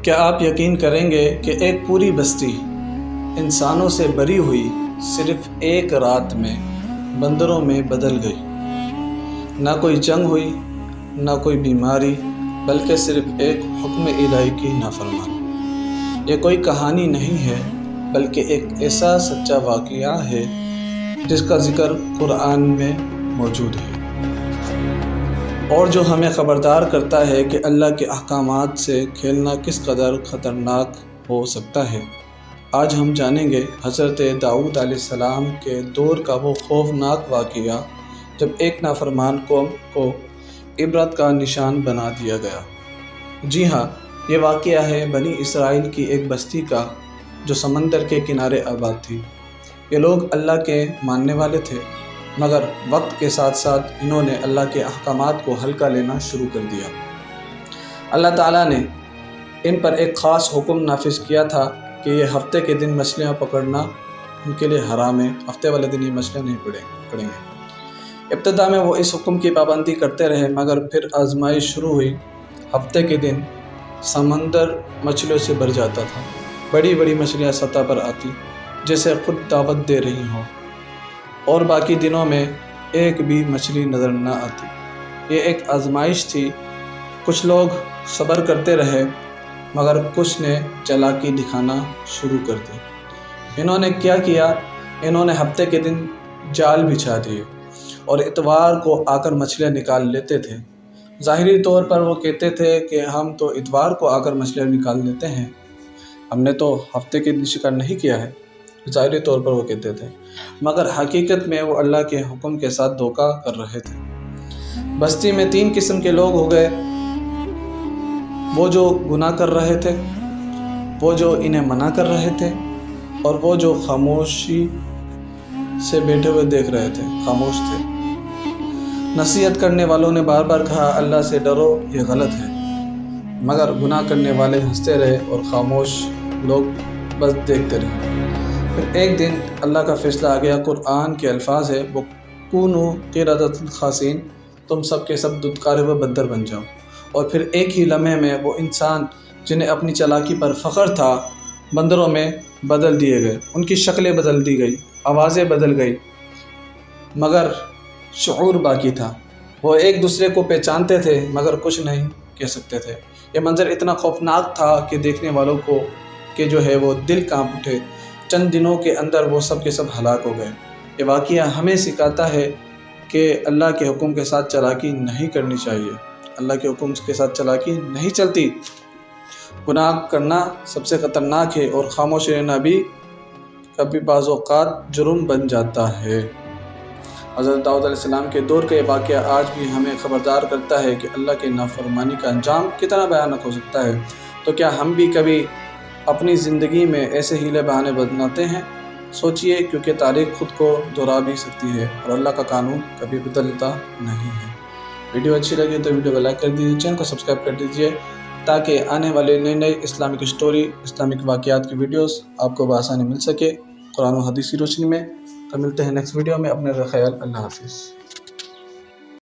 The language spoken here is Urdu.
کیا آپ یقین کریں گے کہ ایک پوری بستی انسانوں سے بری ہوئی صرف ایک رات میں بندروں میں بدل گئی؟ نہ کوئی جنگ ہوئی، نہ کوئی بیماری، بلکہ صرف ایک حکم الہی کی نافرمانی۔ یہ کوئی کہانی نہیں ہے، بلکہ ایک ایسا سچا واقعہ ہے جس کا ذکر قرآن میں موجود ہے، اور جو ہمیں خبردار کرتا ہے کہ اللہ کے احکامات سے کھیلنا کس قدر خطرناک ہو سکتا ہے۔ آج ہم جانیں گے حضرت داؤد علیہ السلام کے دور کا وہ خوفناک واقعہ جب ایک نافرمان قوم کو عبرت کا نشان بنا دیا گیا۔ جی ہاں، یہ واقعہ ہے بنی اسرائیل کی ایک بستی کا جو سمندر کے کنارے آباد تھی۔ یہ لوگ اللہ کے ماننے والے تھے، مگر وقت کے ساتھ ساتھ انہوں نے اللہ کے احکامات کو ہلکا لینا شروع کر دیا۔ اللہ تعالیٰ نے ان پر ایک خاص حکم نافذ کیا تھا کہ یہ ہفتے کے دن مچھلیاں پکڑنا ان کے لیے حرام ہے۔ ہفتے والے دن یہ مچھلیاں نہیں پکڑیں گے۔ ابتدا میں وہ اس حکم کی پابندی کرتے رہے، مگر پھر آزمائش شروع ہوئی۔ ہفتے کے دن سمندر مچھلیوں سے بھر جاتا تھا۔ بڑی بڑی مچھلیاں سطح پر آتی جیسے خود دعوت دے رہی ہوں، اور باقی دنوں میں ایک بھی مچھلی نظر نہ آتی۔ یہ ایک آزمائش تھی۔ کچھ لوگ صبر کرتے رہے، مگر کچھ نے چالاکی دکھانا شروع کر دی۔ انہوں نے کیا کیا؟ انہوں نے ہفتے کے دن جال بچھا دیے اور اتوار کو آ کر مچھلیاں نکال لیتے تھے۔ ظاہری طور پر وہ کہتے تھے کہ ہم تو اتوار کو آ کر مچھلیاں نکال لیتے ہیں، ہم نے تو ہفتے کے دن شکار نہیں کیا ہے، ظاہری طور پر وہ کہتے تھے، مگر حقیقت میں وہ اللہ کے حکم کے ساتھ دھوکہ کر رہے تھے۔ بستی میں 3 قسم کے لوگ ہو گئے: وہ جو گناہ کر رہے تھے، وہ جو انہیں منع کر رہے تھے، اور وہ جو خاموشی سے بیٹھے ہوئے دیکھ رہے تھے، خاموش تھے۔ نصیحت کرنے والوں نے بار بار کہا اللہ سے ڈرو، یہ غلط ہے، مگر گناہ کرنے والے ہنستے رہے اور خاموش لوگ بس دیکھتے رہے۔ پھر ایک دن اللہ کا فیصلہ آ گیا۔ قرآن کے الفاظ ہے وَكُونُوا قِرَدَةً خَاسِئِينَ، تم سب کے سب دھتکارے ہوئے بندر بن جاؤ۔ اور پھر ایک ہی لمحے میں وہ انسان جنہیں اپنی چالاکی پر فخر تھا، بندروں میں بدل دیے گئے۔ ان کی شکلیں بدل دی گئی، آوازیں بدل گئی، مگر شعور باقی تھا۔ وہ ایک دوسرے کو پہچانتے تھے، مگر کچھ نہیں کہہ سکتے تھے۔ یہ منظر اتنا خوفناک تھا کہ دیکھنے والوں کو جو ہے وہ دل کانپ اٹھے۔ چند دنوں کے اندر وہ سب کے سب ہلاک ہو گئے۔ یہ واقعہ ہمیں سکھاتا ہے کہ اللہ کے حکم کے ساتھ چالاکی نہیں کرنی چاہیے۔ اللہ کے حکم کے ساتھ چالاکی نہیں چلتی۔ گناہ کرنا سب سے خطرناک ہے، اور خاموش رہنا بھی کبھی بعض اوقات جرم بن جاتا ہے۔ حضرت داؤد علیہ السلام کے دور کا یہ واقعہ آج بھی ہمیں خبردار کرتا ہے کہ اللہ کے نافرمانی کا انجام کتنا بھیانک ہو سکتا ہے۔ تو کیا ہم بھی کبھی اپنی زندگی میں ایسے ہیلے بہانے بناتے ہیں؟ سوچئے، کیونکہ تاریخ خود کو دہرا بھی سکتی ہے، اور اللہ کا قانون کبھی بدلتا نہیں ہے۔ ویڈیو اچھی لگی تو ویڈیو کو لائک کر دیجیے، چینل کو سبسکرائب کر دیجیے، تاکہ آنے والے نئے اسلامک اسٹوری، اسلامک واقعات کی ویڈیوز آپ کو بآسانی مل سکے قرآن و حدیث کی روشنی میں۔ تو ملتے ہیں نیکسٹ ویڈیو میں۔ اپنے خیال، اللہ حافظ۔